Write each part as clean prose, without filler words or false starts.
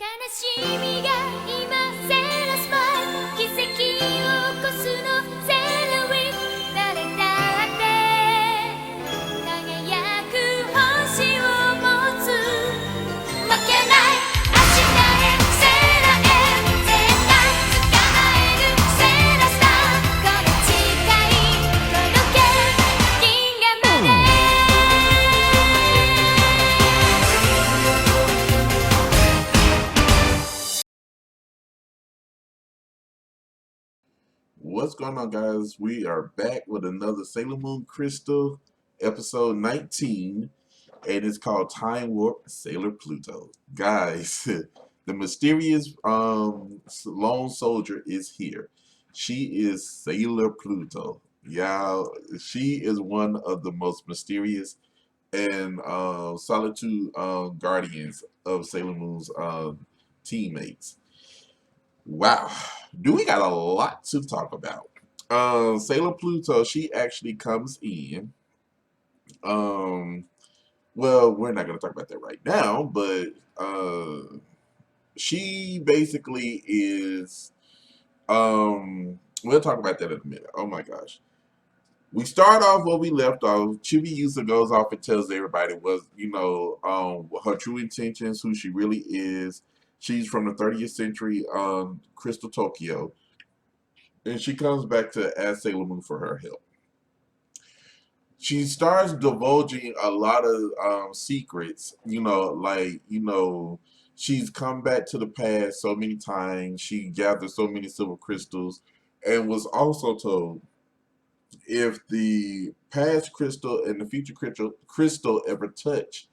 悲しみが今セーラスマイ奇跡を起こすのセーラウィー誰だって輝く星を持つ負けない明日へセーラへ絶対捕まえるセーラスターこの誓い届け銀河までWhat's going on, guys? We are back with another Sailor Moon Crystal episode 19, and it's called Time Warp Sailor Pluto. Guys, the mysterious lone soldier is here. She is Sailor Pluto. Yeah, she is one of the most mysterious and solitude guardians of Sailor Moon's teammates. Wow, do we got a lot to talk about? Sailor Pluto, she actually comes in. Um, well, we're not going to talk about that right now, but she basically is. We'll talk about that in a minute. Oh my gosh. We start off where we left off. Chibiusa goes off and tells everybody her true intentions, who she really is. She's from the 30th century Crystal Tokyo. And she comes back to ask Sailor Moon for her help. She starts divulging a lot of secrets, she's come back to the past so many times. She gathered so many silver crystals and was also told if the past crystal and the future crystal ever touch,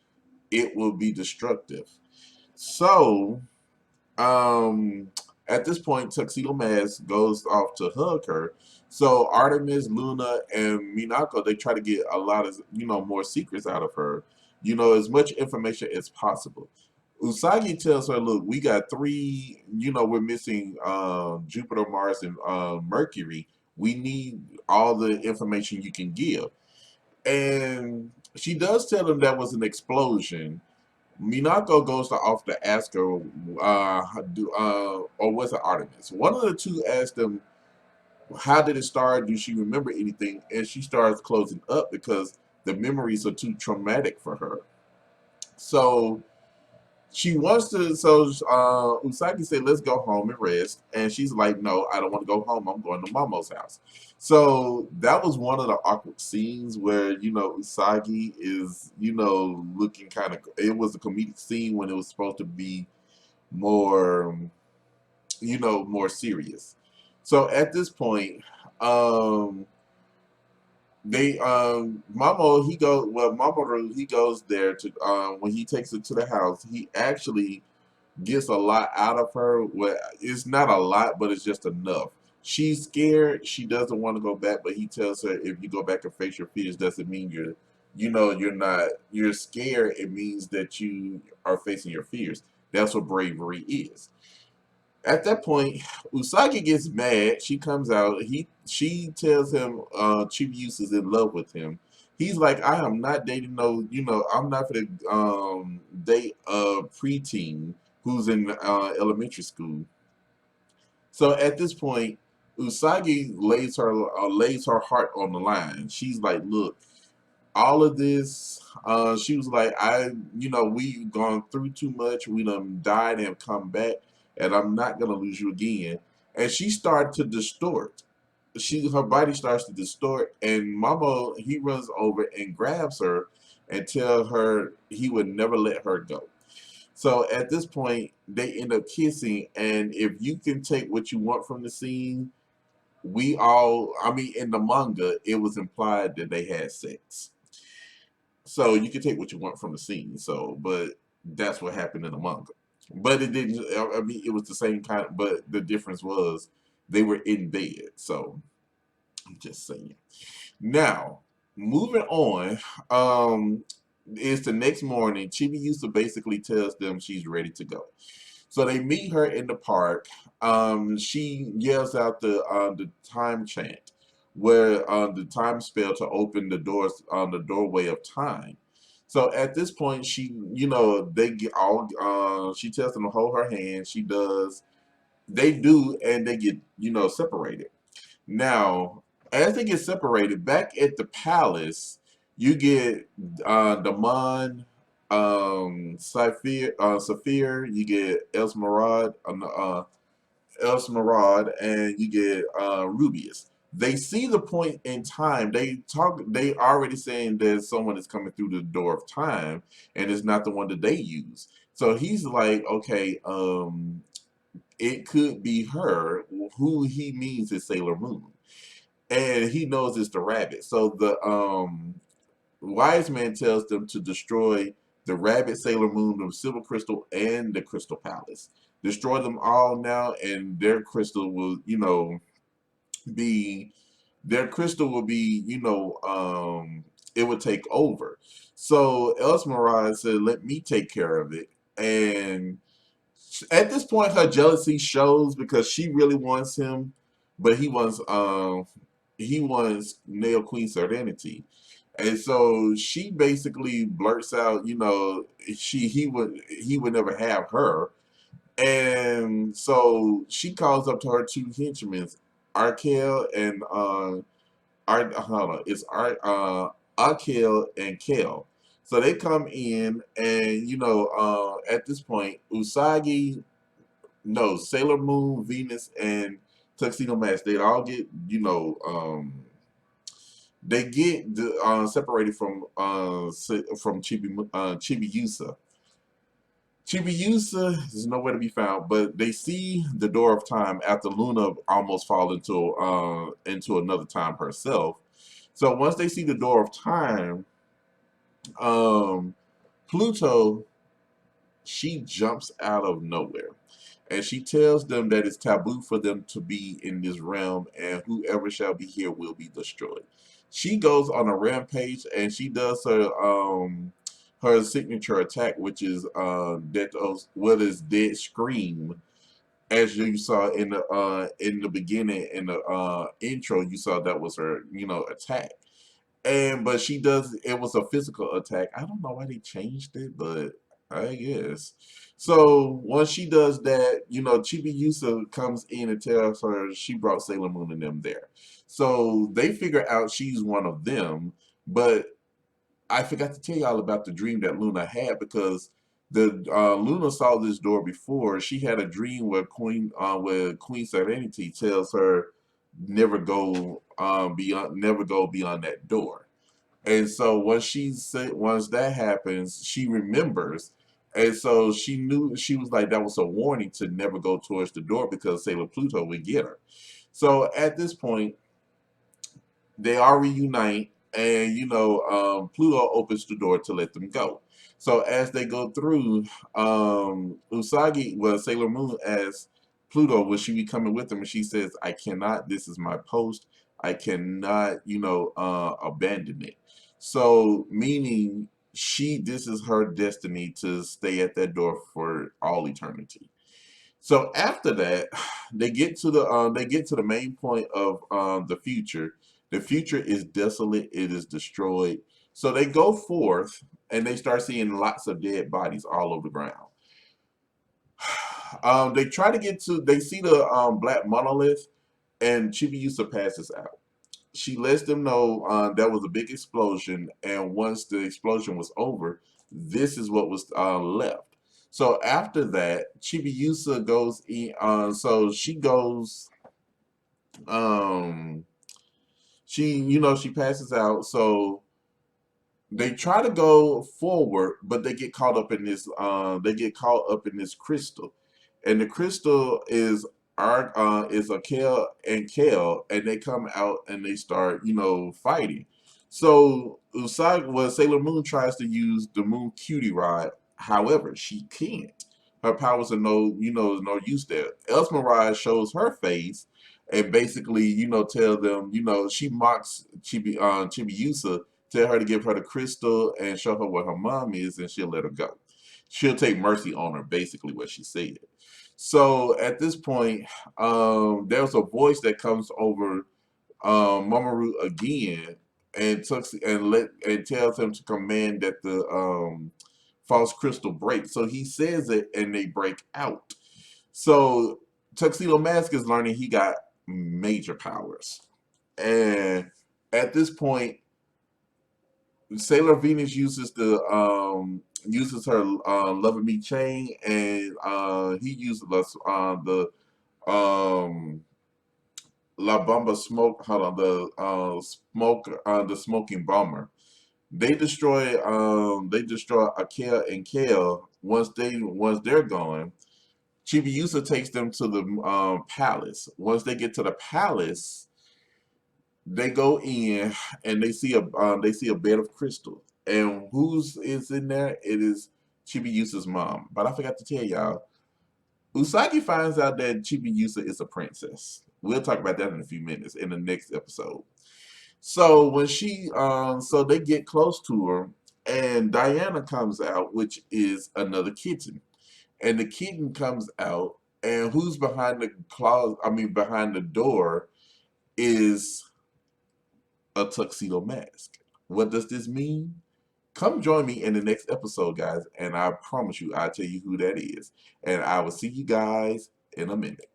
it will be destructive. So, um, at this point, Tuxedo Mask goes off to hug her. So Artemis, Luna, and Minako, they try to get a lot of more secrets out of her. As much information as possible. Usagi tells her, "Look, we got three. We're missing Jupiter, Mars, and Mercury. We need all the information you can give." And she does tell them that was an explosion. Minako goes to off to ask her, or was it Artemis? One of the two asked them, how did it start? Do she remember anything? And she starts closing up because the memories are too traumatic for her. So she wants to, Usagi said, let's go home and rest. And she's like, no, I don't want to go home. I'm going to Momo's house. So that was one of the awkward scenes where, Usagi is, looking kind of, it was a comedic scene when it was supposed to be more, more serious. So at this point, um, Mamoru, he goes there to, when he takes her to the house, he actually gets a lot out of her. Well, it's not a lot, but it's just enough. She's scared. She doesn't want to go back, but he tells her if you go back and face your fears, doesn't mean you're scared. It means that you are facing your fears. That's what bravery is. At that point, Usagi gets mad. She comes out. She tells him Chibiusa is in love with him. He's like, I am not dating I'm not gonna date a preteen who's in elementary school. So at this point, Usagi lays her heart on the line. She's like, look, all of this. She was like, we've gone through too much. We done died and come back, and I'm not gonna lose you again. And she started to distort. Her body starts to distort, and Mamo, he runs over and grabs her and tell her he would never let her go. So at this point, they end up kissing, and if you can take what you want from the scene, in the manga, it was implied that they had sex. So you can take what you want from the scene. So, but that's what happened in the manga. But it didn't. I mean, it was the same kind. But the difference was they were in bed. So I'm just saying. Now, moving on. It's the next morning. Chibiusa basically tells them she's ready to go. So they meet her in the park. She yells out the time chant, where the time spell to open the doors on the doorway of time. So at this point, she, they get all. She tells them to hold her hand. She does. They do, and they get, separated. Now, as they get separated, back at the palace, you get Damon, Saphir, you get Esmeralda, and you get Rubius. They see the point in time. They talk. They already saying that someone is coming through the door of time, and it's not the one that they use. So he's like, okay, it could be her. Who he means is Sailor Moon, and he knows it's the rabbit. So the wise man tells them to destroy the rabbit, Sailor Moon, the Silver Crystal, and the Crystal Palace. Destroy them all now, and their crystal will, be their crystal will be, it would take over. So Esmeralda said, "Let me take care of it." And at this point, her jealousy shows because she really wants him, but he wants Nail Queen Serenity. And so she basically blurts out, he would never have her. And so she calls up to her two henchmen, Arkel and hold on, it's Arkel and Kel. So they come in, and at this point, Usagi, no, Sailor Moon, Venus, and Tuxedo Mask, they all get, they get separated from Chibiusa. Chibiusa is nowhere to be found, but they see the door of time after Luna almost fall into another time herself. So once they see the door of time, um, Pluto, she jumps out of nowhere, and she tells them that it's taboo for them to be in this realm, and whoever shall be here will be destroyed. She goes on a rampage, and she does her signature attack, which is what is Dead Scream. As you saw in the beginning, in the intro, you saw that was her, attack. And but she does, it was a physical attack. I don't know why they changed it, but I guess. So once she does that, Chibiusa comes in and tells her she brought Sailor Moon and them there. So they figure out she's one of them, but I forgot to tell y'all about the dream that Luna had, because the Luna saw this door before. She had a dream where Queen Serenity tells her never go beyond that door. And so once that happens, she remembers, and so she knew, she was like, that was a warning to never go towards the door because Sailor Pluto would get her. So at this point, they all reunite, and Pluto opens the door to let them go. So as they go through, Sailor Moon asks Pluto, will she be coming with them? And she says, I cannot. This is my post. I cannot, abandon it. So meaning this is her destiny to stay at that door for all eternity. So after that, they get to the main point of the future. The future is desolate. It is destroyed. So they go forth, and they start seeing lots of dead bodies all over the ground. They try to get to. They see the black monolith, and Chibiusa passes out. She lets them know there was a big explosion, and once the explosion was over, this is what was left. So after that, Chibiusa goes in. So she goes. Um, she passes out. So they try to go forward, but they get caught up in this. They get caught up in this crystal, and the crystal is a Kale, and they come out and they start fighting. So Sailor Moon tries to use the Moon Cutie Rod. However, she can't. Her powers are no use there. Esmeralda shows her face and basically tell them, she mocks Chibiusa, tell her to give her the crystal and show her where her mom is, and she'll let her go. She'll take mercy on her, basically what she said. So at this point, there's a voice that comes over Mamoru again, and tells him to command that the false crystal break. So he says it, and they break out. So Tuxedo Mask is learning he got major powers, and at this point, Sailor Venus uses her Love Me chain, and he uses the um La Bomba smoke. Hold on, the smoking bomber. They destroy Akea and Kale. Once they're gone, Chibiusa takes them to the palace. Once they get to the palace, they go in and they see a bed of crystal. And who's is in there? It is Chibiusa's mom. But I forgot to tell y'all, Usagi finds out that Chibiusa is a princess. We'll talk about that in a few minutes in the next episode. So so they get close to her, and Diana comes out, which is another kitten, and the kitten comes out, and who's behind the closet? I mean, behind the door is a tuxedo mask. What does this mean? Come join me in the next episode, guys, and I promise you, I'll tell you who that is, and I will see you guys in a minute.